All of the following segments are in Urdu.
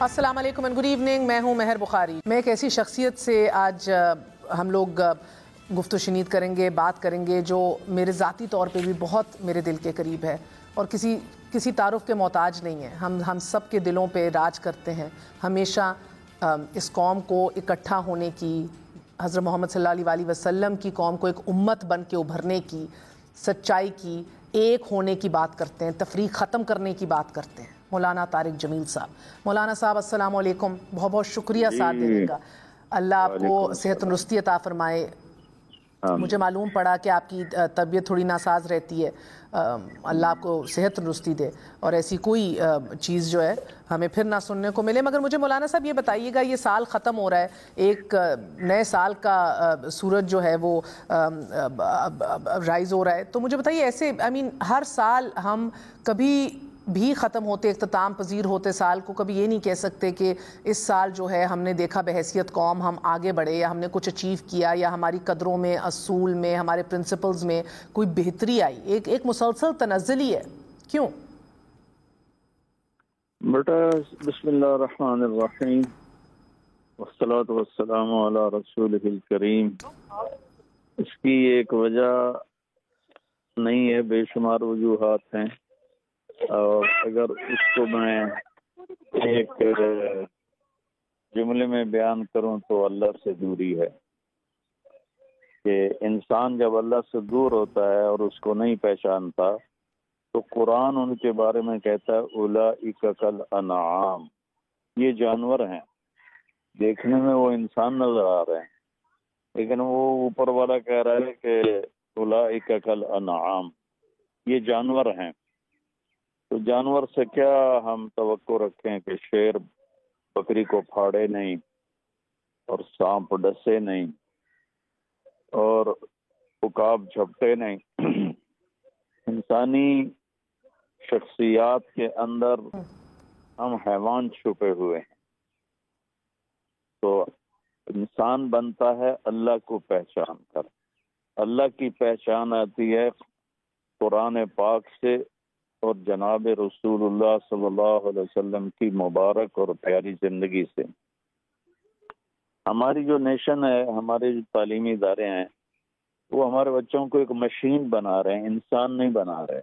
السلام علیکم اینڈ گڈ ایوننگ. میں ہوں مہر بخاری. میں ایک ایسی شخصیت سے آج ہم لوگ گفت و شنید کریں گے، بات کریں گے، جو میرے ذاتی طور پہ بھی بہت میرے دل کے قریب ہے اور کسی تعارف کے محتاج نہیں ہے. ہم سب کے دلوں پہ راج کرتے ہیں. ہمیشہ اس قوم کو اکٹھا ہونے کی، حضرت محمد صلی اللہ علیہ وسلم کی قوم کو ایک امت بن کے ابھرنے کی، سچائی کی، ایک ہونے کی بات کرتے ہیں، تفریق ختم کرنے کی بات کرتے ہیں. مولانا طارق جمیل صاحب. مولانا صاحب السلام علیکم، بہت بہت شکریہ ساتھ دینے کا. اللہ آپ کو صحت تندرستی عطا فرمائے. مجھے معلوم پڑا کہ آپ کی طبیعت تھوڑی ناساز رہتی ہے. اللہ آپ کو صحت تندرستی دے اور ایسی کوئی چیز جو ہے ہمیں پھر نہ سننے کو ملے. مگر مجھے مولانا صاحب یہ بتائیے گا، یہ سال ختم ہو رہا ہے، ایک نئے سال کا سورج جو ہے وہ رائز ہو رہا ہے. تو مجھے بتائیے، ایسے ہر سال ہم کبھی بھی ختم ہوتے، اختتام پذیر ہوتے سال کو کبھی یہ نہیں کہہ سکتے کہ اس سال جو ہے ہم نے دیکھا بحیثیت قوم ہم آگے بڑھے، یا ہم نے کچھ اچیو کیا، یا ہماری قدروں میں، اصول میں، ہمارے پرنسپلز میں کوئی بہتری آئی. ایک مسلسل تنزلی ہے. کیوں؟ بیٹا بسم اللہ الرحمن الرحیم والصلاة والسلام علی رسولہ الکریم. اس کی ایک وجہ نہیں ہے، بے شمار وجوہات ہیں، اور اگر اس کو میں ایک جملے میں بیان کروں تو اللہ سے دوری ہے. کہ انسان جب اللہ سے دور ہوتا ہے اور اس کو نہیں پہچانتا تو قرآن ان کے بارے میں کہتا ہے اولئک کالانعام، یہ جانور ہیں. دیکھنے میں وہ انسان نظر آ رہے ہیں، لیکن وہ اوپر والا کہہ رہا ہے کہ اولئک کالانعام، یہ جانور ہیں. تو جانور سے کیا ہم توقع رکھیں کہ شیر بکری کو پھاڑے نہیں، اور سانپ ڈسے نہیں، اور عقاب جھپٹے نہیں. انسانی شخصیات کے اندر ہم حیوان چھپے ہوئے ہیں. تو انسان بنتا ہے اللہ کو پہچان کر. اللہ کی پہچان آتی ہے قرآن پاک سے اور جناب رسول اللہ صلی اللہ علیہ وسلم کی مبارک اور پیاری زندگی سے. ہماری جو نیشن ہے، ہمارے جو تعلیمی ادارے ہیں، وہ ہمارے بچوں کو ایک مشین بنا رہے ہیں، انسان نہیں بنا رہے.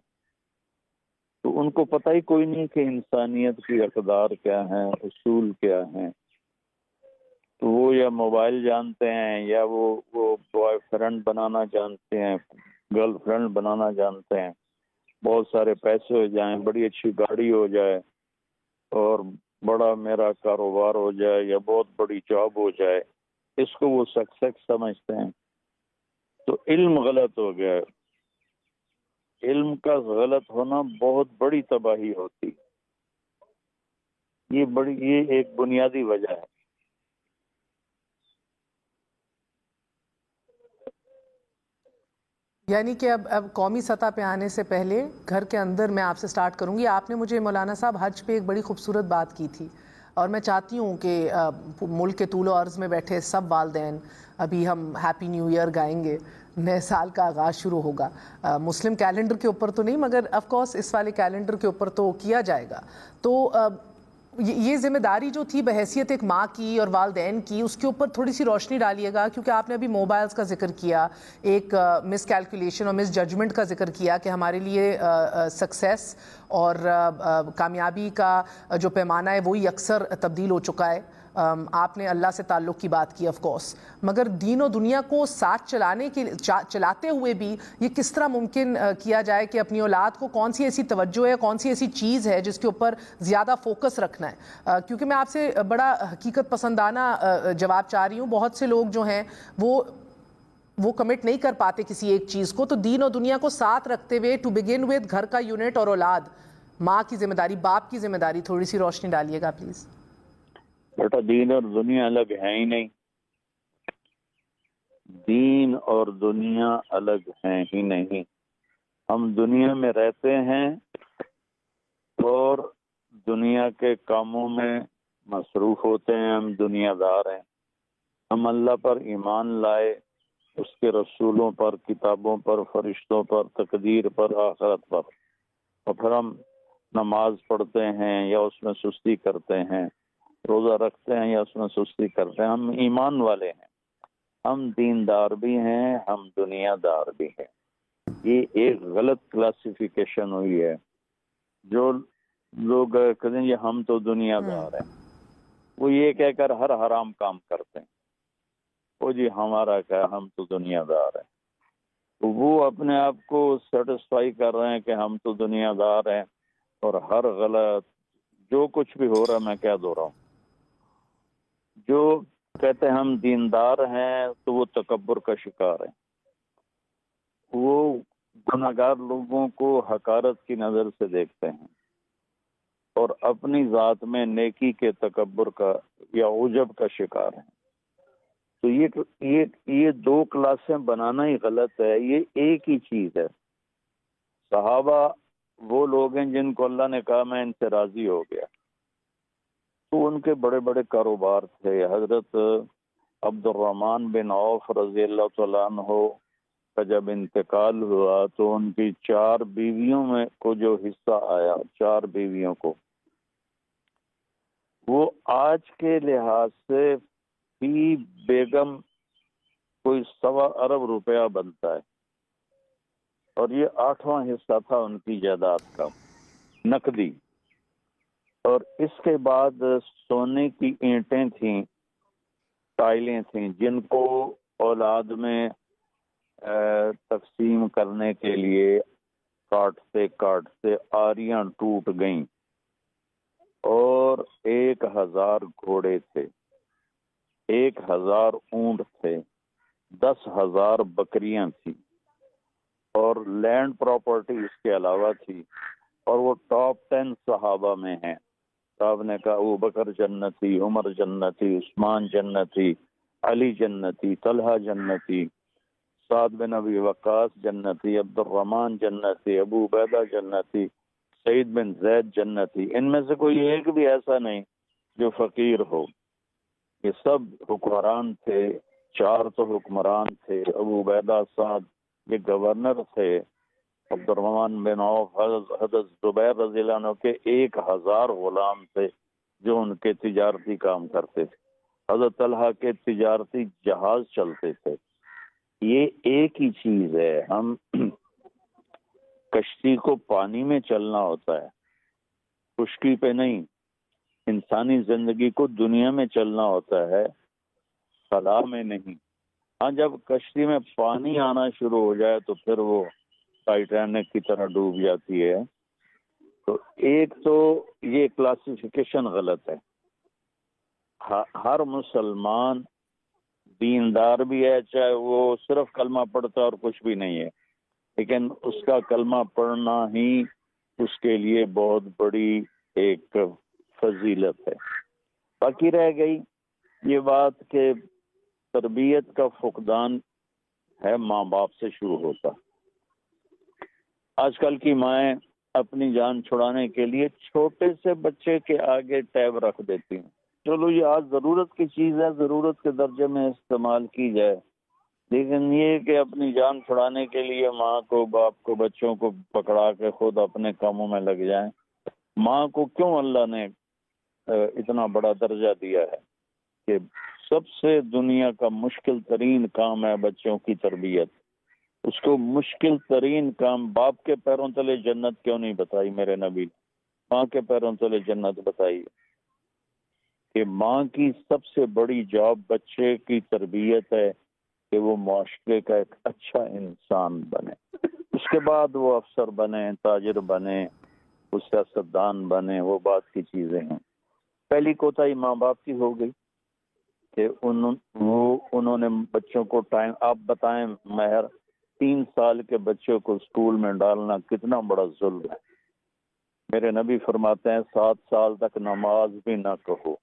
تو ان کو پتہ ہی کوئی نہیں کہ انسانیت کی اقدار کیا ہیں، اصول کیا ہیں. تو وہ یا موبائل جانتے ہیں، یا وہ بوائے فرینڈ بنانا جانتے ہیں، گرل فرینڈ بنانا جانتے ہیں. بہت سارے پیسے ہو جائیں، بڑی اچھی گاڑی ہو جائے، اور بڑا میرا کاروبار ہو جائے، یا بہت بڑی جاب ہو جائے، اس کو وہ سکسیس سمجھتے ہیں. تو علم غلط ہو گیا. علم کا غلط ہونا بہت بڑی تباہی ہوتی. یہ ایک بنیادی وجہ ہے. یعنی کہ اب قومی سطح پہ آنے سے پہلے گھر کے اندر میں آپ سے سٹارٹ کروں گی. آپ نے مجھے مولانا صاحب حج پہ ایک بڑی خوبصورت بات کی تھی، اور میں چاہتی ہوں کہ ملک کے طول و عرض میں بیٹھے سب والدین، ابھی ہم ہیپی نیو ایئر گائیں گے، نئے سال کا آغاز شروع ہوگا. مسلم کیلنڈر کے اوپر تو نہیں، مگر آف کورس اس والے کیلنڈر کے اوپر تو کیا جائے گا. تو یہ ذمہ داری جو تھی بحیثیت ایک ماں کی اور والدین کی، اس کے اوپر تھوڑی سی روشنی ڈالیے گا. کیونکہ آپ نے ابھی موبائلز کا ذکر کیا، ایک مس کیلکولیشن اور مس ججمنٹ کا ذکر کیا کہ ہمارے لیے سکسیس اور کامیابی کا جو پیمانہ ہے وہی اکثر تبدیل ہو چکا ہے. آپ نے اللہ سے تعلق کی بات کی آف کورس، مگر دین و دنیا کو ساتھ چلاتے ہوئے بھی یہ کس طرح ممکن کیا جائے کہ اپنی اولاد کو کون سی ایسی توجہ ہے، کون سی ایسی چیز ہے جس کے اوپر زیادہ فوکس رکھنا ہے. کیونکہ میں آپ سے بڑا حقیقت پسندانہ جواب چاہ رہی ہوں. بہت سے لوگ جو ہیں وہ کمٹ نہیں کر پاتے کسی ایک چیز کو. تو دین و دنیا کو ساتھ رکھتے ہوئے ٹو بگن ود گھر کا یونٹ اور اولاد، ماں کی ذمہ داری، باپ کی ذمہ داری، تھوڑی سی روشنی ڈالیے گا پلیز. بیٹا دین اور دنیا الگ ہیں ہی نہیں. دین اور دنیا الگ ہیں ہی نہیں. ہم دنیا میں رہتے ہیں اور دنیا کے کاموں میں مصروف ہوتے ہیں. ہم دنیا دار ہیں. ہم اللہ پر ایمان لائے، اس کے رسولوں پر، کتابوں پر، فرشتوں پر، تقدیر پر، آخرت پر، اور پھر ہم نماز پڑھتے ہیں یا اس میں سستی کرتے ہیں، روزہ رکھتے ہیں یا اس میں سستی کرتے ہیں، ہم ایمان والے ہیں، ہم دیندار بھی ہیں، ہم دنیا دار بھی ہیں۔ یہ ایک غلط کلاسیفیکیشن ہوئی ہے۔ جو لوگ کہتے ہیں ہم تو دنیا دار ہیں، وہ یہ کہہ کر ہر حرام کام کرتے ہیں، وہ جی ہمارا کیا، ہم تو دنیا دار ہیں۔ تو وہ اپنے آپ کو سیٹسفائی کر رہے ہیں کہ ہم تو دنیا دار ہیں، اور ہر غلط جو کچھ بھی ہو رہا ہے میں کہہ دو رہا ہوں۔ جو کہتے ہیں ہم دیندار ہیں تو وہ تکبر کا شکار ہیں، وہ گناہگار لوگوں کو حقارت کی نظر سے دیکھتے ہیں اور اپنی ذات میں نیکی کے تکبر کا یا عجب کا شکار ہیں۔ تو یہ دو کلاسیں بنانا ہی غلط ہے، یہ ایک ہی چیز ہے۔ صحابہ وہ لوگ ہیں جن کو اللہ نے کہا میں ان سے راضی ہو گیا، تو ان کے بڑے بڑے کاروبار تھے۔ حضرت عبد الرحمن بن عوف رضی اللہ تعالیٰ عنہ کا جب انتقال ہوا تو ان کی 4 بیویوں میں کو جو حصہ آیا، 4 بیویوں کو، وہ آج کے لحاظ سے فی بیگم کوئی 1.25 ارب روپیہ بنتا ہے، اور یہ 8واں حصہ تھا ان کی جائیداد کا نقدی۔ اور اس کے بعد سونے کی اینٹیں تھیں، ٹائلیں تھیں، جن کو اولاد میں تقسیم کرنے کے لیے کاٹتے کاٹتے آریاں ٹوٹ گئیں، اور 1000 گھوڑے تھے، 1000 اونٹ تھے، 10,000 بکریاں تھیں، اور لینڈ پراپرٹی اس کے علاوہ تھی، اور وہ ٹاپ 10 صحابہ میں ہیں۔ صاحب نے کہا ابو بکر جنتی، عمر جنتی، عثمان جنتی، علی جنتی، طلحہ جنتی، سعد بن ابی وقاص جنتی، عبد الرحمن جنتی، ابو عبیدہ جنتی، سعید بن زید جنتی۔ ان میں سے کوئی ایک بھی ایسا نہیں جو فقیر ہو۔ یہ سب حکمران تھے، 4 تو حکمران تھے، ابو عبیدہ سعد یہ گورنر تھے، عبد الرحمن بن عوف، حضرت زبیر رضی اللہ عنہ کے 1000 غلام تھے جو ان کے تجارتی کام کرتے تھے، حضرت طلحہ کے تجارتی جہاز چلتے تھے۔ یہ ایک ہی چیز ہے، ہم کشتی کو پانی میں چلنا ہوتا ہے، خشکی پہ نہیں۔ انسانی زندگی کو دنیا میں چلنا ہوتا ہے، خلا میں نہیں۔ ہاں جب کشتی میں پانی آنا شروع ہو جائے تو پھر وہ ٹائٹینک کی طرح ڈوب جاتی ہے۔ تو ایک تو یہ کلاسیفیکیشن غلط ہے۔ ہر مسلمان دیندار بھی ہے، چاہے وہ صرف کلمہ پڑھتا اور کچھ بھی نہیں ہے، لیکن اس کا کلمہ پڑھنا ہی اس کے لیے بہت بڑی ایک فضیلت ہے۔ باقی رہ گئی یہ بات کہ تربیت کا فقدان ہے ماں باپ سے شروع ہوتا۔ آج کل کی مائیں اپنی جان چھڑانے کے لیے چھوٹے سے بچے کے آگے ٹیب رکھ دیتی ہیں، چلو یہ آج ضرورت کی چیز ہے، ضرورت کے درجے میں استعمال کی جائے، لیکن یہ کہ اپنی جان چھڑانے کے لیے ماں کو، باپ کو، بچوں کو پکڑا کے خود اپنے کاموں میں لگ جائیں۔ ماں کو کیوں اللہ نے اتنا بڑا درجہ دیا ہے کہ سب سے دنیا کا مشکل ترین کام ہے بچوں کی تربیت، اس کو مشکل ترین کام باپ کے پیروں تلے جنت کیوں نہیں بتائی میرے نبی نے؟ ماں کے پیروں تلے جنت بتائی کہ ماں کی سب سے بڑی جاب بچے کی تربیت ہے کہ وہ معاشرے کا ایک اچھا انسان بنے، اس کے بعد وہ افسر بنے، تاجر بنے، وہ سیاستدان بنے، وہ بات کی چیزیں ہیں۔ پہلی کوتاہی ماں باپ کی ہو گئی کہ انہوں نے بچوں کو ٹائم، آپ بتائیں مہر 3 سال کے بچوں کو اسکول میں ڈالنا کتنا بڑا ظلم ہے۔ میرے نبی فرماتے ہیں 7 سال تک نماز بھی نہ کہو،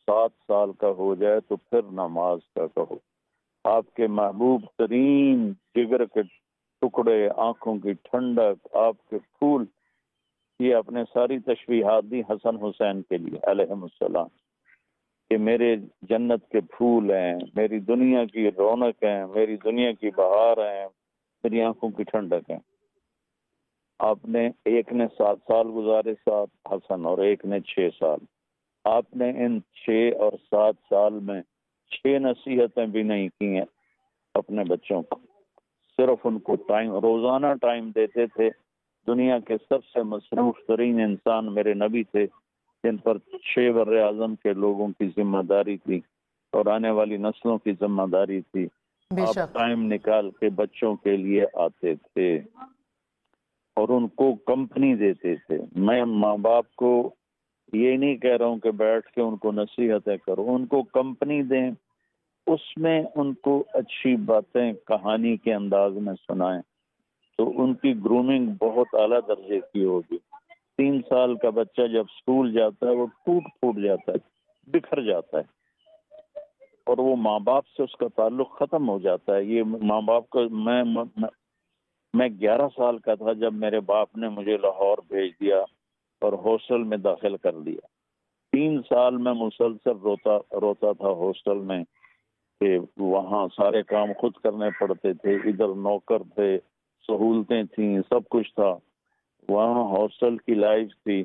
7 سال کا ہو جائے تو پھر نماز کا کہو۔ آپ کے محبوب ترین جگر کے ٹکڑے، آنکھوں کی ٹھنڈک، آپ کے پھول، یہ اپنے ساری تشبیہات دی حسن حسین کے لیے علیہم السلام کہ میرے جنت کے پھول ہیں، میری دنیا کی رونق ہیں، میری دنیا کی بہار ہیں، میری آنکھوں کی ٹھنڈک ہیں۔ آپ نے ایک نے 7 سال گزارے ساتھ حسن، اور ایک نے 6 سال۔ آپ نے ان 6 اور 7 سال میں 6 نصیحتیں بھی نہیں کی ہیں اپنے بچوں کو. صرف ان کو ٹائم، روزانہ ٹائم دیتے تھے. دنیا کے سب سے مصروف ترین انسان میرے نبی تھے، جن پر 6 بر اعظم کے لوگوں کی ذمہ داری تھی اور آنے والی نسلوں کی ذمہ داری تھی. بے آپ شک. ٹائم نکال کے بچوں کے لیے آتے تھے اور ان کو کمپنی دیتے تھے. میں ماں باپ کو یہ نہیں کہہ رہا ہوں کہ بیٹھ کے ان کو نصیحتیں کرو، ان کو کمپنی دیں، اس میں ان کو اچھی باتیں کہانی کے انداز میں سنائیں تو ان کی گرومنگ بہت اعلیٰ درجے کی ہوگی. 3 سال کا بچہ جب اسکول جاتا ہے وہ ٹوٹ جاتا ہے، بکھر جاتا ہے، اور وہ ماں باپ سے اس کا تعلق ختم ہو جاتا ہے. یہ ماں باپ کو میں 11 سال کا تھا جب میرے باپ نے مجھے لاہور بھیج دیا اور ہاسٹل میں داخل کر دیا. 3 سال میں مسلسل روتا تھا ہاسٹل میں کہ وہاں سارے کام خود کرنے پڑتے تھے، ادھر نوکر تھے، سہولتیں تھیں، سب کچھ تھا. وہاں ہاسٹل کی لائف تھی.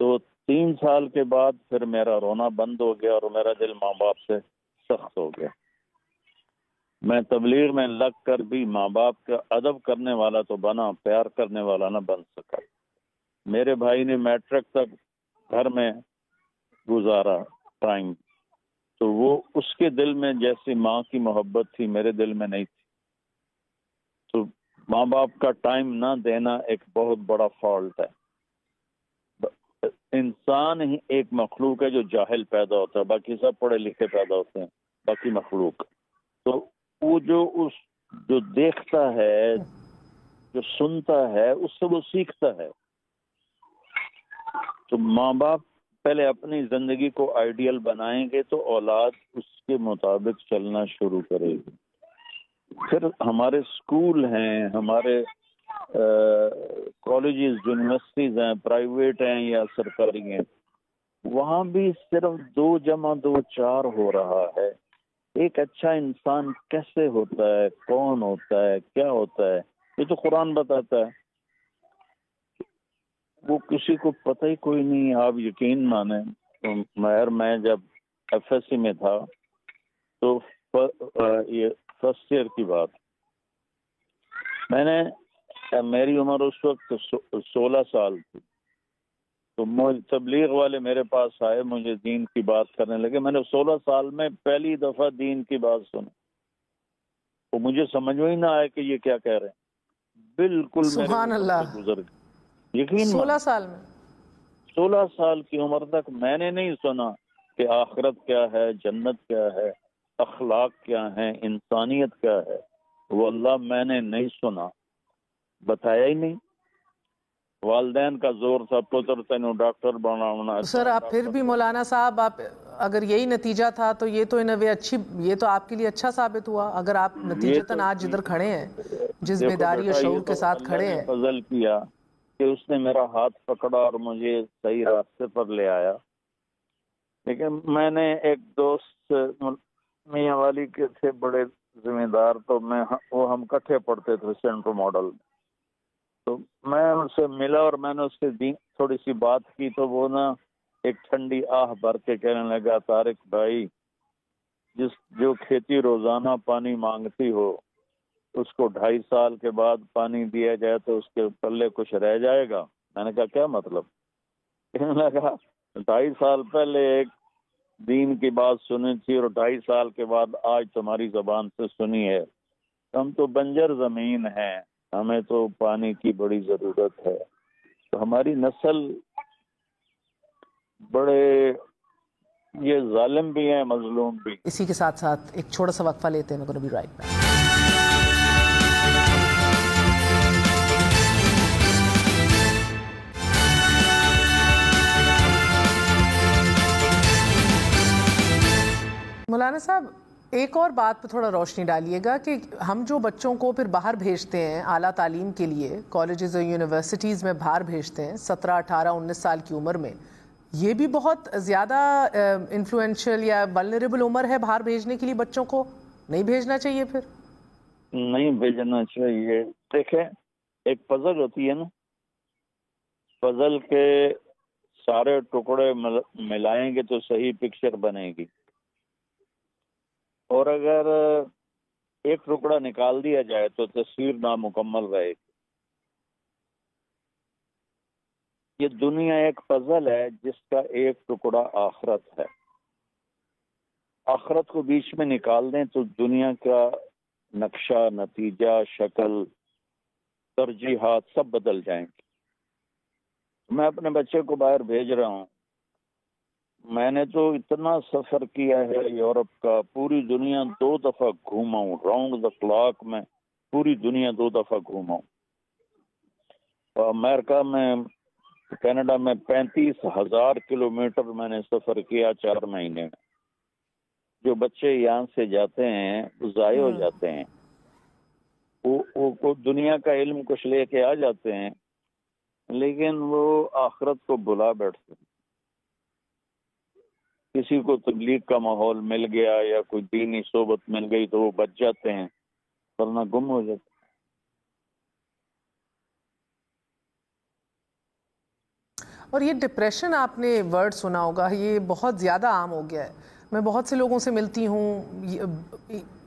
تو 3 سال کے بعد پھر میرا رونا بند ہو گیا اور میرا دل ماں باپ سے سخت ہو گیا. میں تبلیغ میں لگ کر بھی ماں باپ کا ادب کرنے والا تو بنا، پیار کرنے والا نہ بن سکا. میرے بھائی نے میٹرک تک گھر میں گزارا ٹائم، تو وہ اس کے دل میں جیسی ماں کی محبت تھی میرے دل میں نہیں تھی. تو ماں باپ کا ٹائم نہ دینا ایک بہت بڑا فالٹ ہے. انسان ہی ایک مخلوق ہے جو جاہل پیدا ہوتا ہے، باقی سب پڑھے لکھے پیدا ہوتے ہیں باقی مخلوق. تو وہ جو دیکھتا ہے، جو سنتا ہے، اس سے وہ سیکھتا ہے. تو ماں باپ پہلے اپنی زندگی کو آئیڈیل بنائیں گے تو اولاد اس کے مطابق چلنا شروع کرے گی. پھر ہمارے اسکول ہیں، ہمارے کالجز، یونیورسٹیز ہیں، پرائیویٹ ہیں یا سرکاری ہیں، وہاں بھی صرف 2 جمع 2 4 ہو رہا ہے. ایک اچھا انسان کیسے ہوتا ہے، کون ہوتا ہے، کیا ہوتا ہے، یہ تو قرآن بتاتا ہے. وہ کسی کو پتہ ہی کوئی نہیں. آپ یقین مانیں، میں جب FSC میں تھا تو یہ فرسٹ ایئر کی بات، میری عمر اس وقت 16 سال تھی. تو تبلیغ والے میرے پاس آئے، مجھے دین کی بات کرنے لگے. میں نے 16 سال میں پہلی دفعہ دین کی بات سنی، تو مجھے سمجھ میں ہی نہ آیا کہ یہ کیا کہہ رہے ہیں. بالکل میرے سبحان اوپر اللہ. سے گزر گئے. یقین 16 سال میں 16 سال کی عمر تک میں نے نہیں سنا کہ آخرت کیا ہے، جنت کیا ہے، اخلاق کیا ہے، انسانیت کیا ہے. واللہ میں نے نہیں سنا، بتایا ہی نہیں. والدین کا زور تھا پتر تینوں ڈاکٹر بنانا. سر آپ پھر بھی مولانا صاحب، آپ اگر یہی نتیجہ تھا تو یہ تو یہ تو آپ کے لیے اچھا ثابت ہوا. اگر آپ نتیجتاً آج جدھر کھڑے ہیں، جس دیکھو بیداری اور بیٹا، یہ شعور کے تو ساتھ اللہ کھڑے نے ہیں. فضل کیا کہ اس نے میرا ہاتھ پکڑا اور مجھے صحیح راستے پر لے آیا. لیکن میں نے ایک دوست میاں والی کے تھے بڑے ذمہ دار، تو وہ ہم کٹھے پڑھتے تھے سینٹر ماڈل. تو میں ان سے ملا اور میں نے اس سے تھوڑی سی بات کی، تو وہ نا ایک ٹھنڈی آہ بھر کے کہنے لگا، طارق بھائی، جو کھیتی روزانہ پانی مانگتی ہو، اس کو 2.5 سال کے بعد پانی دیا جائے تو اس کے پلے کچھ رہ جائے گا. میں نے کہا کیا مطلب؟ کہنے لگا 2.5 سال پہلے ایک دین کی بات سنی تھی اور 2.5 سال کے بعد آج تمہاری زبان سے سنی ہے. ہم تو بنجر زمین ہیں، ہمیں تو پانی کی بڑی ضرورت ہے. تو ہماری نسل بڑے یہ ظالم بھی ہیں، مظلوم بھی. اسی کے ساتھ ساتھ ایک چھوٹا سا وقفہ لیتے ہیں. Gonna be right back. مولانا صاحب، ایک اور بات پہ تھوڑا روشنی ڈالیے گا کہ ہم جو بچوں کو پھر باہر بھیجتے ہیں اعلیٰ تعلیم کے لیے، کالجز اور یونیورسٹیز میں باہر بھیجتے ہیں 17 18 19 سال کی عمر میں، یہ بھی بہت زیادہ انفلوئنشل یا ولنریبل عمر ہے باہر بھیجنے کے لیے. بچوں کو نہیں بھیجنا چاہیے. پھر نہیں بھیجنا چاہیے. دیکھیں، ایک پزل ہوتی ہے نا، پزل کے سارے ٹکڑے ملائیں گے تو صحیح پکچر بنے گی، اور اگر ایک ٹکڑا نکال دیا جائے تو تصویر نامکمل رہے گی۔ یہ دنیا ایک پزل ہے جس کا ایک ٹکڑا آخرت ہے۔ آخرت کو بیچ میں نکال دیں تو دنیا کا نقشہ، نتیجہ، شکل، ترجیحات سب بدل جائیں گے۔ میں اپنے بچے کو باہر بھیج رہا ہوں، میں نے تو اتنا سفر کیا ہے یورپ کا، پوری دنیا 2 دفعہ گھوما ہوں، راؤنڈ دا کلاک میں پوری دنیا 2 دفعہ گھوما ہوں۔ اور امریکہ میں، کینیڈا میں 35,000 کلومیٹر میں نے سفر کیا 4 مہینے میں۔ جو بچے یہاں سے جاتے ہیں وہ ضائع ہو جاتے ہیں، وہ دنیا کا علم کچھ لے کے آ جاتے ہیں لیکن وہ آخرت کو بلا بیٹھتے ہیں۔ کسی کو تبلیغ کا ماحول مل گیا یا کوئی دینی صحبت مل گئی تو وہ بچ جاتے ہیں، ورنہ گم ہو جاتے ہیں۔ اور یہ ڈپریشن، آپ نے ورڈ سنا ہوگا، یہ بہت زیادہ عام ہو گیا ہے۔ میں بہت سے لوگوں سے ملتی ہوں،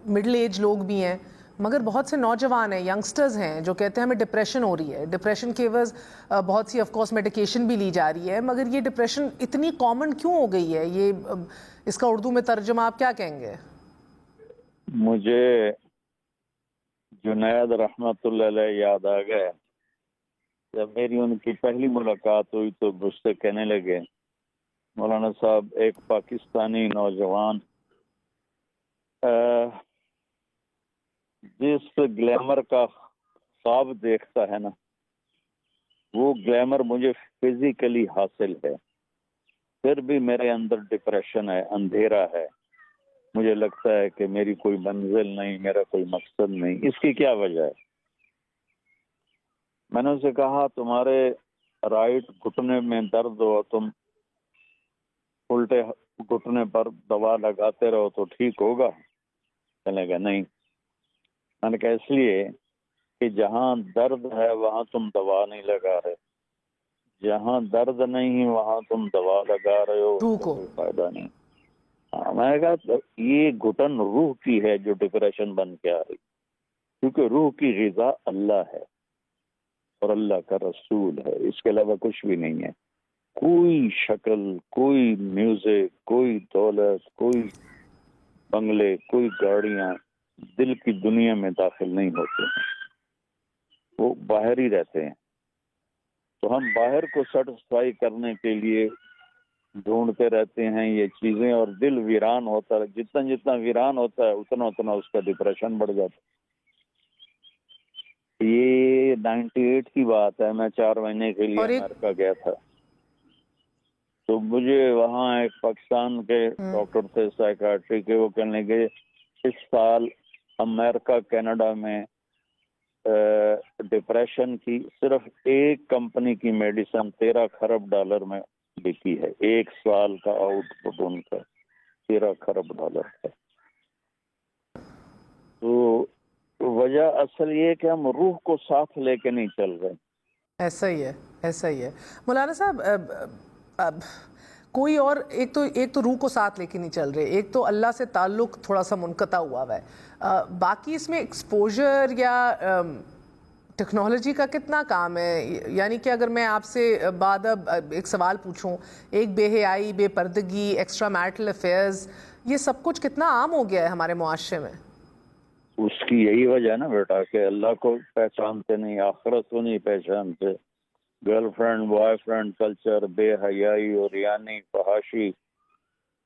مڈل ایج لوگ بھی ہیں، مگر بہت سے نوجوان ہیں، ینگسٹرز ہیں جو کہتے ہیں ہمیں ڈپریشن ہو رہی ہے۔ ڈپریشن کے عوض بہت سی آف کورس میڈیکیشن بھی لی جا رہی ہے، مگر یہ ڈپریشن اتنی کامن کیوں ہو گئی ہے؟ یہ اس کا اردو میں ترجمہ آپ کیا کہیں گے؟ مجھے جنید رحمت اللہ علیہ یاد آ گئے۔ جب میری ان کی پہلی ملاقات ہوئی تو مجھ سے کہنے لگے، مولانا صاحب، ایک پاکستانی نوجوان جس گلیمر کا خواب دیکھتا ہے نا، وہ گلیمر مجھے فزیکلی حاصل ہے، پھر بھی میرے اندر ڈپریشن ہے، اندھیرا ہے، مجھے لگتا ہے کہ میری کوئی منزل نہیں، میرا کوئی مقصد نہیں۔ اس کی کیا وجہ ہے؟ میں نے اسے کہا، تمہارے رائٹ گھٹنے میں درد ہو، تم الٹے گھٹنے پر دوا لگاتے رہو تو ٹھیک ہوگا؟ کہنے لگا نہیں۔ میں نے کہا اس لیے کہ جہاں درد ہے وہاں تم دوا نہیں لگا رہے، جہاں درد نہیں وہاں تم دوا لگا رہے ہو، روح کو کوئی فائدہ نہیں۔ میں نے کہا یہ گھٹن روح کی ہے جو ڈپریشن بن کے آ رہی، کیونکہ روح کی غذا اللہ ہے اور اللہ کا رسول ہے، اس کے علاوہ کچھ بھی نہیں ہے۔ کوئی شکل، کوئی میوزک، کوئی دولت، کوئی بنگلے، کوئی گاڑیاں دل کی دنیا میں داخل نہیں ہوتے ہیں، وہ باہر ہی رہتے ہیں۔ تو ہم باہر کو سیٹسفائی کرنے کے لیے ڈھونڈتے رہتے ہیں یہ چیزیں، اور دل ویران ہوتا ہے، جتنا جتنا ویران ہوتا ہے اتنا اتنا اس کا ڈپریشن بڑھ جاتا ہے۔ یہ 98 کی بات ہے، میں 4 مہینے کے لیے امریکہ گیا تھا، تو مجھے وہاں ایک پاکستان کے ڈاکٹر تھے سائیکاٹری کے، وہ کہنے لگے اس سال امریکہ کینیڈا میں ڈپریشن کی صرف ایک کمپنی کی میڈیسن $13 خرب میں بکی ہے، 1 سال کا آؤٹ پٹ ان کا $13 خرب ہے۔ تو وجہ اصل یہ کہ ہم روح کو ساتھ لے کے نہیں چل رہے۔ ایسا ہی ہے، ایسا ہی ہے مولانا صاحب۔ کوئی اور ایک تو روح کو ساتھ لے کے نہیں چل رہے، ایک تو اللہ سے تعلق تھوڑا سا منقطع ہوا ہے، باقی اس میں ایکسپوجر یا ٹیکنالوجی کا کتنا کام ہے؟ یعنی کہ اگر میں آپ سے بعد اب ایک سوال پوچھوں، ایک بے حیائی، بے پردگی، ایکسٹرا میرٹل افیئرز، یہ سب کچھ کتنا عام ہو گیا ہے ہمارے معاشرے میں؟ اس کی یہی وجہ ہے نا بیٹا کہ اللہ کو پہچانتے نہیں، آخرت کو نہیں پہچانتے، girl friend boy friend culture, بے حیائی اور یعنی فحاشی،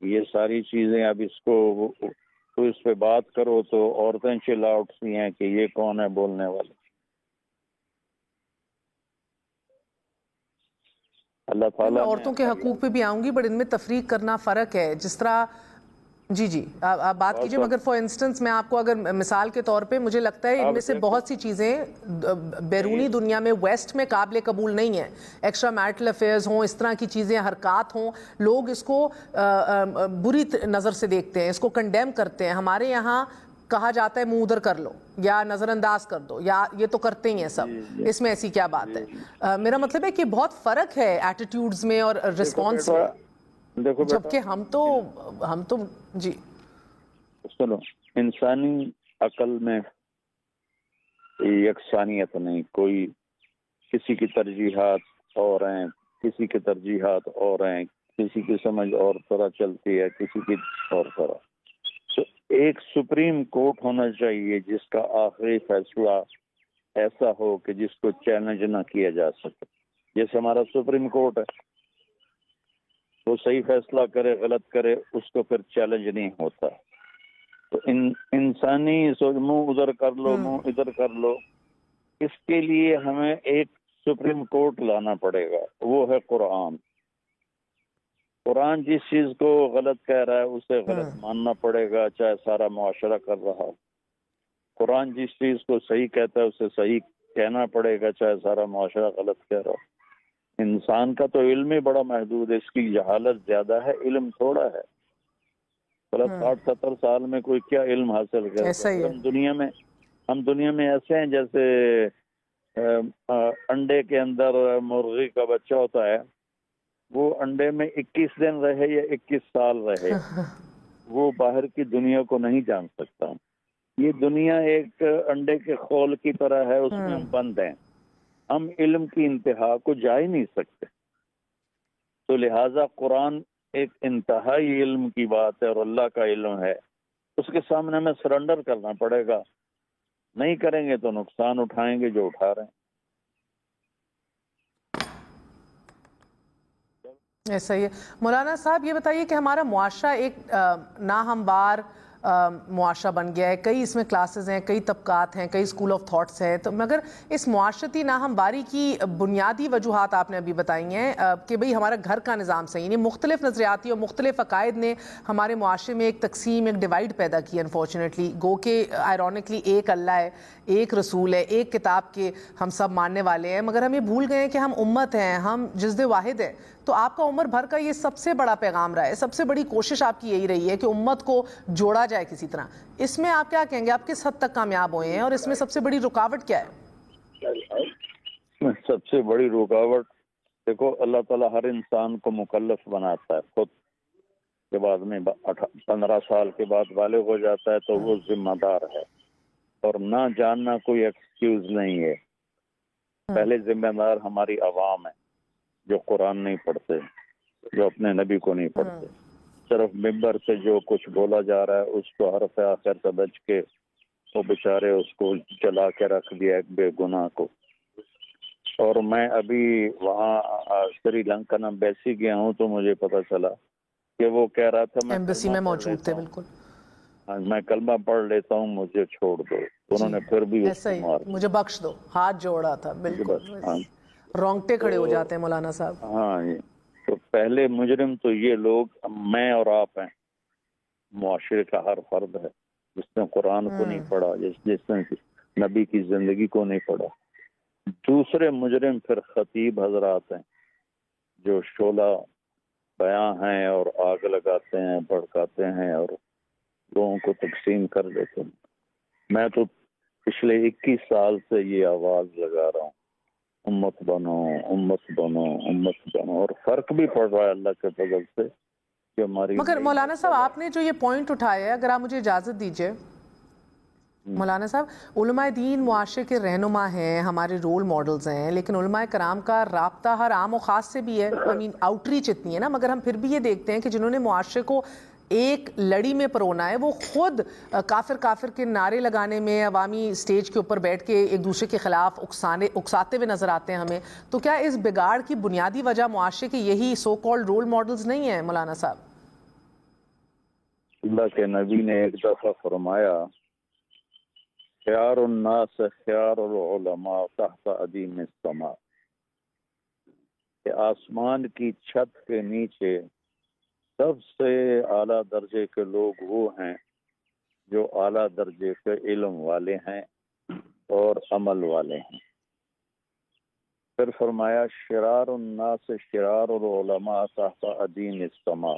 یہ ساری چیزیں اب اس کو تو اس پہ بات کرو تو عورتیں چل اٹھتی ہیں کہ یہ کون ہے بولنے والے۔ اللہ تعالیٰ عورتوں کے حقوق پہ بھی آؤں گی، بٹ ان میں تفریق کرنا فرق ہے، جس طرح جی آپ بات کیجئے، مگر فار انسٹنس میں آپ کو اگر مثال کے طور پہ، مجھے لگتا ہے ان میں سے بہت سی چیزیں بیرونی دنیا میں ویسٹ میں قابل قبول نہیں ہیں، ایکسٹرا میرٹل افیئرز ہوں، اس طرح کی چیزیں، حرکات ہوں، لوگ اس کو بری نظر سے دیکھتے ہیں، اس کو کنڈیم کرتے ہیں۔ ہمارے یہاں کہا جاتا ہے منہ ادھر کر لو یا نظر انداز کر دو یا یہ تو کرتے ہی ہیں سب، اس میں ایسی کیا بات ہے؟ میرا مطلب ہے کہ بہت فرق ہے ایٹیٹیوڈز میں اور رسپانس میں، جبکہ ہم تو جی سنو، انسانی عقل میں یکسانیت نہیں، کوئی کسی کی ترجیحات اور ہیں، کسی کی ترجیحات اور ہیں، کسی کی سمجھ اور طرح چلتی ہے، کسی کی اور طرح. تو ایک سپریم کورٹ ہونا چاہیے جس کا آخری فیصلہ ایسا ہو کہ جس کو چیلنج نہ کیا جا سکے. جیسے ہمارا سپریم کورٹ ہے، وہ صحیح فیصلہ کرے غلط کرے اس کو پھر چیلنج نہیں ہوتا. تو انسانی سوچ منہ ادھر کر لو منہ ادھر کر لو، اس کے لیے ہمیں ایک سپریم کورٹ لانا پڑے گا، وہ ہے قرآن. قرآن جس چیز کو غلط کہہ رہا ہے اسے غلط ماننا پڑے گا، چاہے سارا معاشرہ کر رہا ہو. قرآن جس چیز کو صحیح کہتا ہے اسے صحیح کہنا پڑے گا، چاہے سارا معاشرہ غلط کہہ رہا ہو. انسان کا تو علم ہی بڑا محدود ہے، اس کی جہالت زیادہ ہے، علم تھوڑا ہے. 60-70 سال میں کوئی کیا علم حاصل کرتا ہے؟ ہم دنیا میں ایسے ہیں جیسے انڈے کے اندر مرغی کا بچہ ہوتا ہے، وہ انڈے میں 21 دن رہے یا 21 سال رہے، وہ باہر کی دنیا کو نہیں جان سکتا. یہ دنیا ایک انڈے کے خول کی طرح ہے، اس میں ہم بند ہیں، ہم علم کی انتہا کو جا ہی نہیں سکتے. تو لہٰذا قرآن ایک انتہائی علم کی بات ہے اور اللہ کا علم ہے، اس کے سامنے ہمیں سرنڈر کرنا پڑے گا. نہیں کریں گے تو نقصان اٹھائیں گے جو اٹھا رہے ہیں. ایسا ہی ہے. مولانا صاحب یہ بتائیے کہ ہمارا معاشرہ ایک ناہموار معاشرہ بن گیا ہے، کئی اس میں کلاسز ہیں، کئی طبقات ہیں، کئی اسکول آف تھاٹس ہیں، تو مگر اس معاشرتی ناہمواری کی بنیادی وجوہات آپ نے ابھی بتائی ہیں کہ بھئی ہمارا گھر کا نظام صحیح نہیں، مختلف نظریاتی اور مختلف عقائد نے ہمارے معاشرے میں ایک تقسیم، ایک ڈیوائیڈ پیدا کی انفارچونیٹلی. گو کہ آئرونکلی ایک اللہ ہے، ایک رسول ہے، ایک کتاب کے ہم سب ماننے والے ہیں، مگر ہم یہ بھول گئے ہیں کہ ہم امت ہیں، ہم جسد واحد ہیں. تو آپ کا عمر بھر کا یہ سب سے بڑا پیغام رہا ہے، سب سے بڑی کوشش آپ کی یہی رہی ہے کہ امت کو جوڑا جائے کسی طرح. اس میں آپ کیا کہیں گے، آپ کس حد تک کامیاب ہوئے ہیں اور اس میں سب سے بڑی رکاوٹ کیا ہے؟ سب سے بڑی رکاوٹ دیکھو، اللہ تعالیٰ ہر انسان کو مکلف بناتا ہے. خود کے بعد میں 15 سال کے بعد بالغ ہو جاتا ہے تو وہ ذمہ دار ہے، اور نہ جاننا کوئی ایکسکیوز نہیں ہے. پہلے ذمہ دار ہماری عوام ہے جو قرآن نہیں پڑھتے، جو اپنے نبی کو نہیں پڑھتے. صرف ممبر سے جو کچھ بولا جا رہا ہے اس کو حرف آخر سے بچ کے وہ بیچارے اس کو جلا کے رکھ دیا ایک بے گناہ کو. اور میں ابھی وہاں سری لنکن ایمبیسی گیا ہوں تو مجھے پتہ چلا کہ وہ کہہ رہا تھا ایمبیسی میں موجود تھے. بالکل میں کلمہ پڑھ لیتا ہوں، مجھے چھوڑ دو. انہوں نے پھر بھی اس ایسا کو ہی مار مجھے بخش دو، ہاتھ جوڑا تھا. بالکل رونگٹے کھڑے ہو جاتے ہیں مولانا صاحب. ہاں، تو پہلے مجرم تو یہ لوگ میں اور آپ ہیں. معاشرے کا ہر فرد ہے جس نے قرآن کو نہیں پڑھا، جس نے نبی کی زندگی کو نہیں پڑھا. دوسرے مجرم پھر خطیب حضرات ہیں جو شعلہ بیاں ہیں اور آگ لگاتے ہیں، بھڑکاتے ہیں اور لوگوں کو تقسیم کر دیتے ہیں. میں تو پچھلے 21 سال سے یہ آواز لگا رہا ہوں، امت بنو امت بنو امت بنو، اور فرق بھی پڑ رہا ہے اللہ کے فضل سے کہ ہماری. مگر مولانا صاحب آپ نے جو یہ پوائنٹ اٹھایا ہے، اگر آپ مجھے اجازت دیجئے مولانا صاحب، علماء دین معاشرے کے رہنما ہیں، ہمارے رول ماڈلز ہیں، لیکن علماء کرام کا رابطہ ہر عام و خاص سے بھی ہے. آؤٹ ریچ اتنی ہے نا، مگر ہم پھر بھی یہ دیکھتے ہیں کہ جنہوں نے معاشرے کو ایک لڑی میں پرونا ہے وہ خود کافر کافر کے نعرے لگانے میں، عوامی سٹیج کے اوپر بیٹھ کے ایک دوسرے کے خلاف اکساتے ہوئے نظر آتے ہیں ہمیں. تو کیا اس بگاڑ کی بنیادی وجہ معاشرے کے یہی سو کالڈ رول ماڈلز نہیں ہیں مولانا صاحب؟ اللہ کے نبی نے ایک دفعہ فرمایا، خیار الناس خیار العلماء تحت ادیم السماء، کہ آسمان کی چھت کے نیچے سب سے اعلیٰ درجے کے لوگ وہ ہیں جو اعلیٰ درجے کے علم والے ہیں اور عمل والے ہیں. پھر فرمایا شرار الناس شرار العلماء تحت ادیم السماء،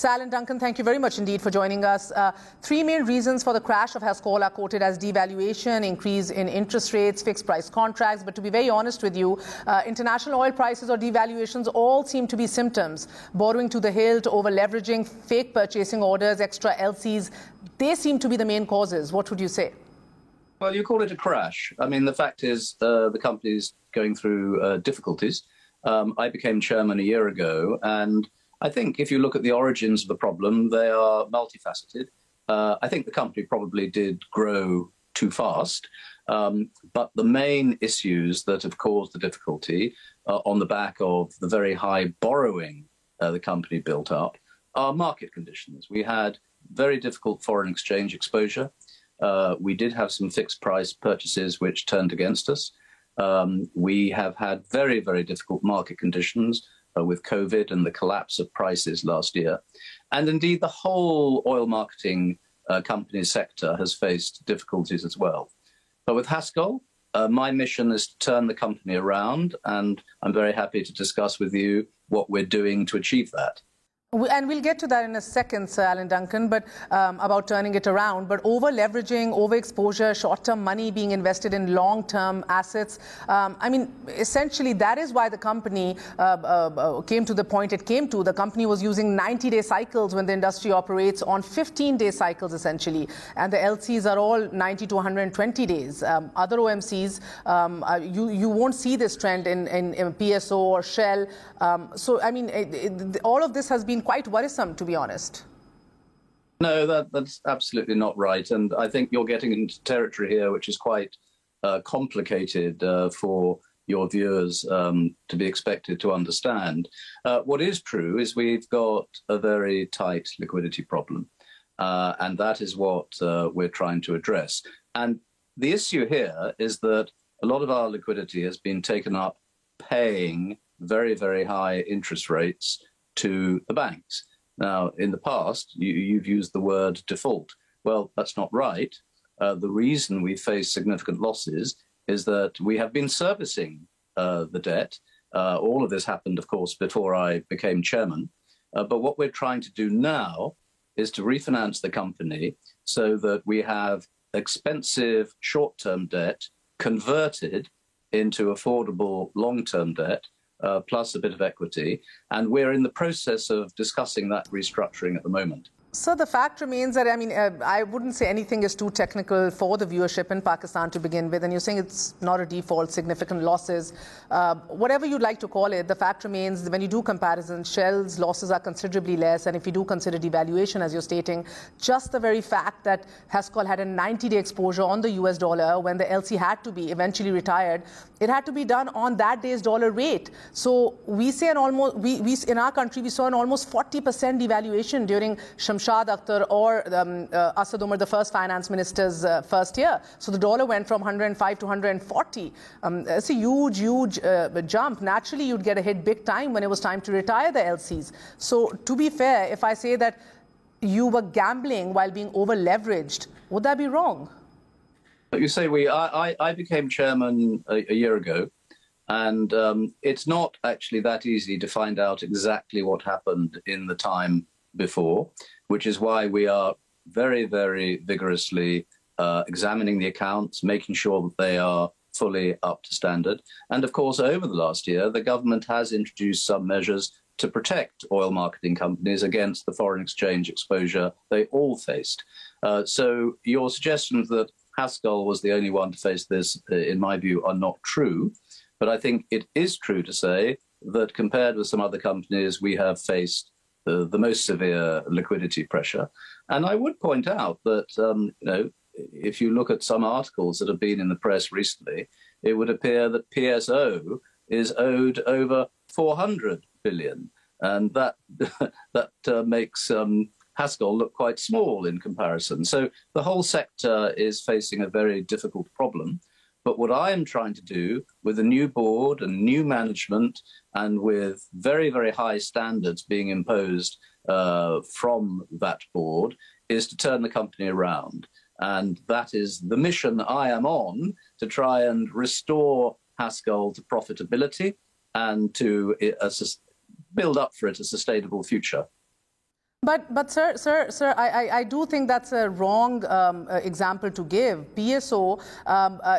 Sir Alan Duncan, thank you very much indeed for joining us. Three main reasons for the crash of Heskoll are quoted as devaluation, increase in interest rates, fixed price contracts. But to be very honest with you, international oil prices or devaluations all seem to be symptoms. Borrowing to the hilt, over leveraging, fake purchasing orders, extra LCs, they seem to be the main causes. What would you say? Well, you call it a crash. I mean, the fact is the company is going through difficulties. I became chairman a year ago, and I think if you look at the origins of the problem, they are multifaceted. I think the company probably did grow too fast, but the main issues that have caused the difficulty on the back of the very high borrowing the company built up are market conditions. We had very difficult foreign exchange exposure. We did have some fixed price purchases which turned against us. We have had very, very difficult market conditions with COVID and the collapse of prices last year. And indeed, the whole oil marketing company sector has faced difficulties as well. But with Heskoll, my mission is to turn the company around, and I'm very happy to discuss with you what we're doing to achieve that. And we'll get to that in a second, Sir Alan Duncan, but about turning it around. But over-leveraging, over-exposure, short-term money being invested in long-term assets, I mean, essentially that is why the company came to the point it came to. The company was using 90-day cycles when the industry operates on 15-day cycles, essentially. And the LCs are all 90 to 120 days. Other OMCs, you won't see this trend in PSO or Shell. So, I mean, all of this has been quite worrisome, to be honest. No, that's absolutely not right. And I think you're getting into territory here which is quite complicated for your viewers to be expected to understand. What is true is we've got a very tight liquidity problem. And that is what we're trying to address. And the issue here is that a lot of our liquidity has been taken up paying very, very high interest rates to the banks. Now, in the past, you've used the word default. Well, that's not right. The reason we face significant losses is that we have been servicing the debt. All of this happened, of course, before I became chairman. But what we're trying to do now is to refinance the company so that we have expensive short-term debt converted into affordable long-term debt, plus a bit of equity, and we're in the process of discussing that restructuring at the moment. So the fact remains that, I mean, I wouldn't say anything is too technical for the viewership in Pakistan to begin with. And you're saying it's not a default, significant losses, whatever you'd like to call it. The fact remains that when you do comparisons, Shell's losses are considerably less. And if you do consider devaluation, as you're stating, just the very fact that Haskell had a 90-day exposure on the US dollar when the LC had to be eventually retired, it had to be done on that day's dollar rate. So we say in our country, we saw an almost 40% devaluation during Shamshad Akhtar or Asad Umar, the first finance minister's first year. So the dollar went from 105 to 140. It's a huge, huge jump. Naturally, you'd get a hit big time when it was time to retire the LCs. So to be fair, if I say that you were gambling while being over-leveraged, would that be wrong? But you say I became chairman a year ago, and it's not actually that easy to find out exactly what happened in the time before, which is why we are very, very vigorously examining the accounts, making sure that they are fully up to standard. And of course, over the last year, the government has introduced some measures to protect oil marketing companies against the foreign exchange exposure they all faced. So your suggestions that Haskell was the only one to face this, in my view, are not true. But I think it is true to say that compared with some other companies, we have faced the most severe liquidity pressure. And I would point out that, if you look at some articles that have been in the press recently, it would appear that PSO is owed over 400 billion. And that makes Haskell look quite small in comparison. So the whole sector is facing a very difficult problem. But what I am trying to do with a new board and new management and with very, very high standards being imposed from that board is to turn the company around. And that is the mission I am on, to try and restore Haskell to profitability and to build up for it a sustainable future. But sir, I do think that's a wrong example to give. PSO,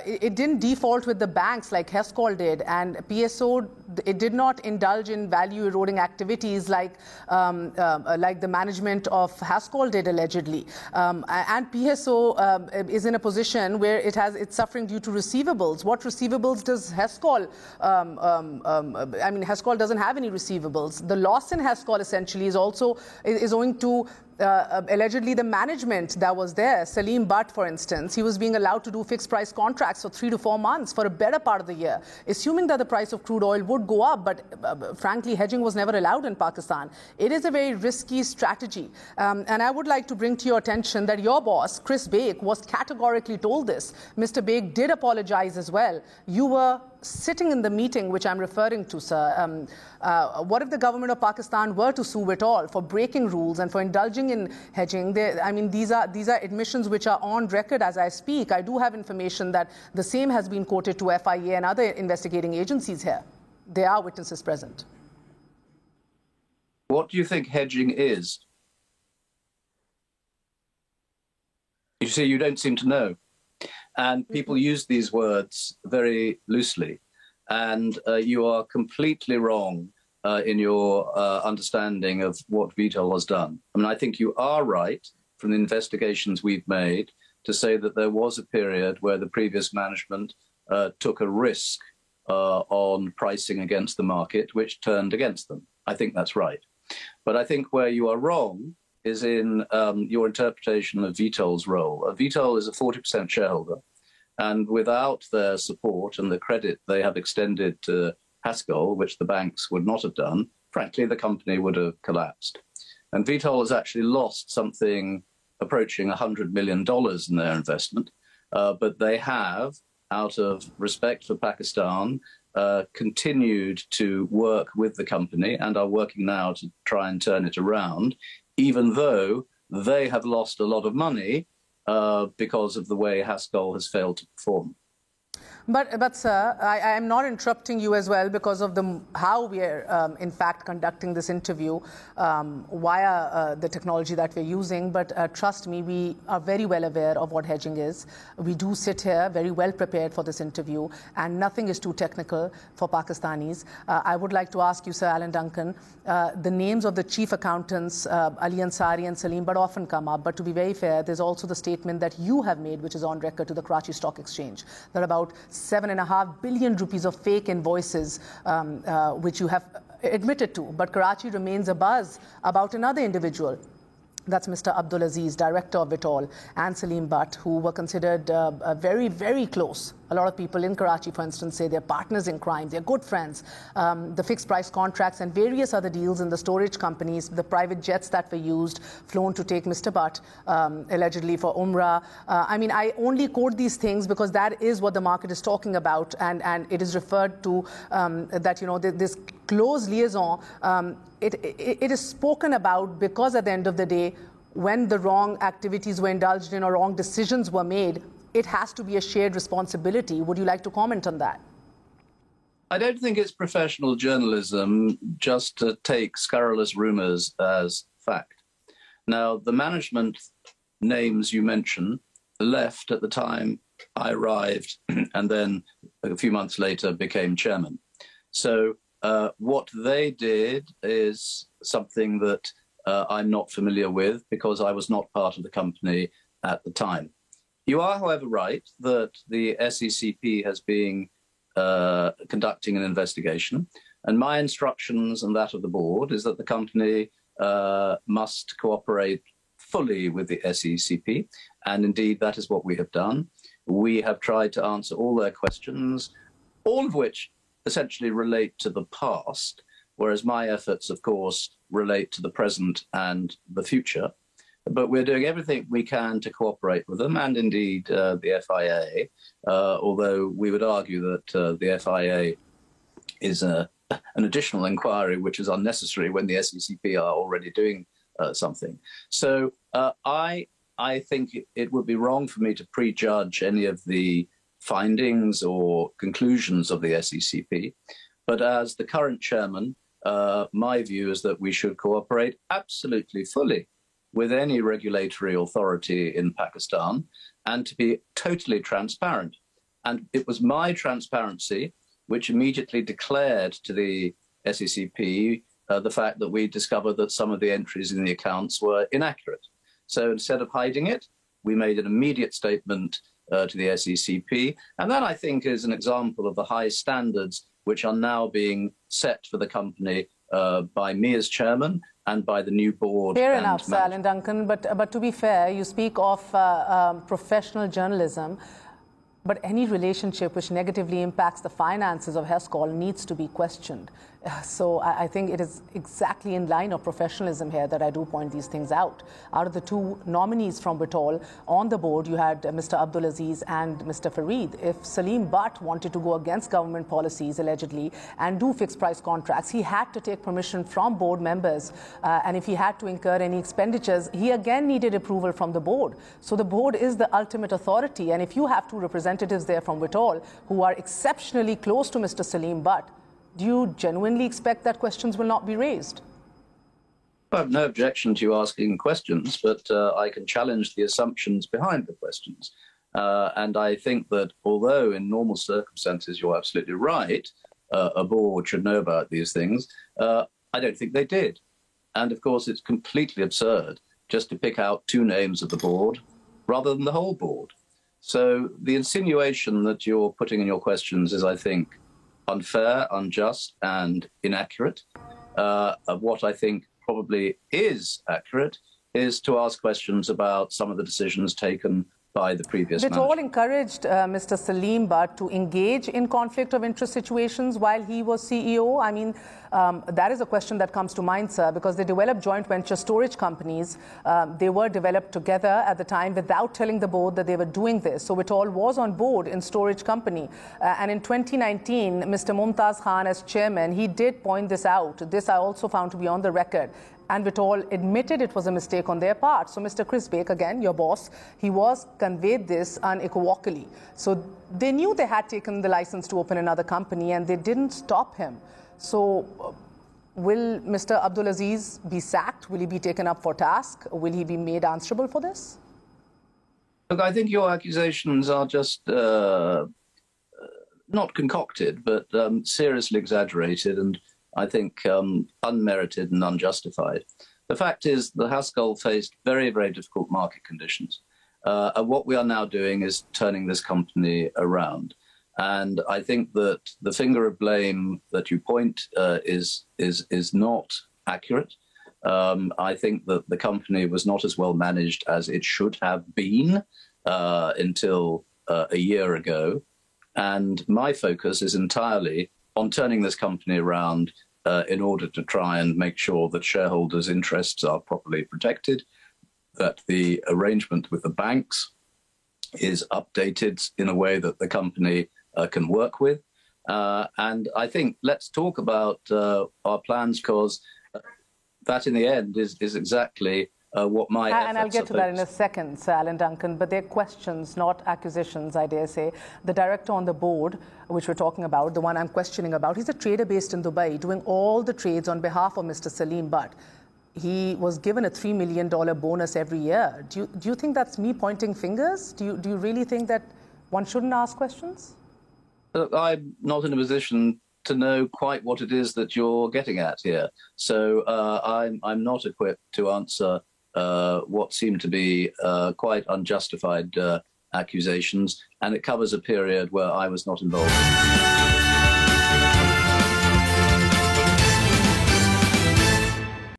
it didn't default with the banks like Haskell did, and PSO, it did not indulge in value eroding activities like the management of Haskell did allegedly. And PSO is in a position where it's suffering due to receivables. What receivables does Haskell? I mean, Haskell doesn't have any receivables. The loss in Haskell essentially is owing to allegedly the management that was there. Salim Butt, for instance, he was being allowed to do fixed price contracts for 3 to 4 months for a better part of the year, assuming that the price of crude oil would go up. But frankly, hedging was never allowed in Pakistan. It is a very risky strategy. And I would like to bring to your attention that your boss, Chris Baik, was categorically told this. Mr. Baik did apologize as well. You were sitting in the meeting which I'm referring to, sir. What if the government of Pakistan were to sue it all for breaking rules and for indulging in hedging? I mean, these are admissions which are on record as I speak. I do have information that the same has been quoted to FIA and other investigating agencies here. There are witnesses present. What do you think hedging is? You see, you don't seem to know. And people use these words very loosely. And you are completely wrong in your understanding of what Vitol has done. I mean, I think you are right from the investigations we've made to say that there was a period where the previous management took a risk on pricing against the market, which turned against them. I think that's right. But I think where you are wrong is in your interpretation of Vitol's role. Vitol is a 40% shareholder, and without their support and the credit they have extended to Haskell, which the banks would not have done, frankly, the company would have collapsed. And Vitol has actually lost something approaching $100 million in their investment, but they have, out of respect for Pakistan, continued to work with the company and are working now to try and turn it around, even though they have lost a lot of money because of the way Haskell has failed to perform. But sir, I am not interrupting you as well because of how we are, in fact, conducting this interview via the technology that we're using. But trust me, we are very well aware of what hedging is. We do sit here very well prepared for this interview, and nothing is too technical for Pakistanis. I would like to ask you, Sir Alan Duncan, the names of the chief accountants, Ali Ansari and Salim Butt, often come up. But to be very fair, there's also the statement that you have made, which is on record to the Karachi Stock Exchange, that about 7.5 billion rupees of fake invoices, which you have admitted to. But Karachi remains abuzz about another individual. That's Mr. Abdul Aziz, director of it all, and Salim Butt, who were considered very, very close. A lot of people in Karachi, for instance, say they're partners in crime, they're good friends. The fixed price contracts and various other deals in the storage companies, the private jets that were used, flown to take Mr. Butt, allegedly for Umrah. I mean, I only quote these things because that is what the market is talking about, and it is referred to that, you know, this close liaison, it is spoken about because at the end of the day, when the wrong activities were indulged in or wrong decisions were made, it has to be a shared responsibility. Would you like to comment on that? I don't think it's professional journalism just to take scurrilous rumours as fact. Now, the management names you mention left at the time I arrived and then a few months later became chairman. So what they did is something that I'm not familiar with because I was not part of the company at the time. You are, however, right that the SECP has been conducting an investigation, and my instructions and that of the board is that the company must cooperate fully with the SECP, and indeed that is what we have done. We have tried to answer all their questions, all of which essentially relate to the past, whereas my efforts, of course, relate to the present and the future. But we're doing everything we can to cooperate with them, and indeed the FIA, although we would argue that the FIA is an additional inquiry which is unnecessary when the SECP are already doing something. So I think it would be wrong for me to prejudge any of the findings or conclusions of the SECP. But as the current chairman, my view is that we should cooperate absolutely fully with any regulatory authority in Pakistan and to be totally transparent. And it was my transparency which immediately declared to the SECP the fact that we discovered that some of the entries in the accounts were inaccurate. So instead of hiding it, we made an immediate statement to the SECP. And that, I think, is an example of the high standards which are now being set for the company by me as chairman and by the new board. Fair enough, Sir Alan Duncan, but to be fair, you speak of professional journalism, but any relationship which negatively impacts the finances of HESCOL needs to be questioned. So I think it is exactly in line of professionalism here that I do point these things out. Out of the two nominees from Vitol on the board, you had Mr. Abdul Aziz and Mr. Fareed. If Salim Butt wanted to go against government policies, allegedly, and do fixed price contracts, he had to take permission from board members. And if he had to incur any expenditures, he again needed approval from the board. So the board is the ultimate authority. And if you have two representatives there from Vitol who are exceptionally close to Mr. Salim Butt, do you genuinely expect that questions will not be raised? I have no objection to you asking questions, but I can challenge the assumptions behind the questions. And I think that although in normal circumstances you're absolutely right, a board should know about these things, I don't think they did. And of course, it's completely absurd just to pick out two names of the board rather than the whole board. So the insinuation that you're putting in your questions is, I think, unfair, unjust, and inaccurate. What I think probably is accurate is to ask questions about some of the decisions taken by the previous management. Vitol encouraged Mr. Salim Butt to engage in conflict of interest situations while he was CEO. I mean, that is a question that comes to mind, sir, because they developed joint venture storage companies. They were developed together at the time without telling the board that they were doing this. So Vitol was on board in storage company. And in 2019, Mr. Mumtaz Khan, as chairman, he did point this out. This I also found to be on the record. and Vitol admitted it was a mistake on their part. So Mr. Chris Bake, again, your boss, he was conveyed this unequivocally. So they knew they had taken the license to open another company and they didn't stop him. So will Mr. Abdulaziz be sacked? Will he be taken up for task? Will he be made answerable for this? Look, I think your accusations are just not concocted, but seriously exaggerated and I think unmerited and unjustified. The fact is the Haskell faced very, very difficult market conditions. And what we are now doing is turning this company around. And I think that the finger of blame that you point is not accurate. I think that the company was not as well managed as it should have been until a year ago. And my focus is entirely on turning this company around in order to try and make sure that shareholders' interests are properly protected, that the arrangement with the banks is updated in a way that the company can work with. And I think let's talk about our plans, because that in the end is exactly what my efforts And I'll get to that in a second, Sir Alan Duncan, but they're questions, not accusations, I dare say. The director on the board, which we're talking about, the one I'm questioning about, he's a trader based in Dubai, doing all the trades on behalf of Mr. Salim Butt. He was given a $3 million bonus every year. Do you think that's me pointing fingers? Do you really think that one shouldn't ask questions? Look, I'm not in a position to know quite what it is that you're getting at here. So I'm not equipped to answer what seem to be quite unjustified accusations, and it covers a period where I was not involved.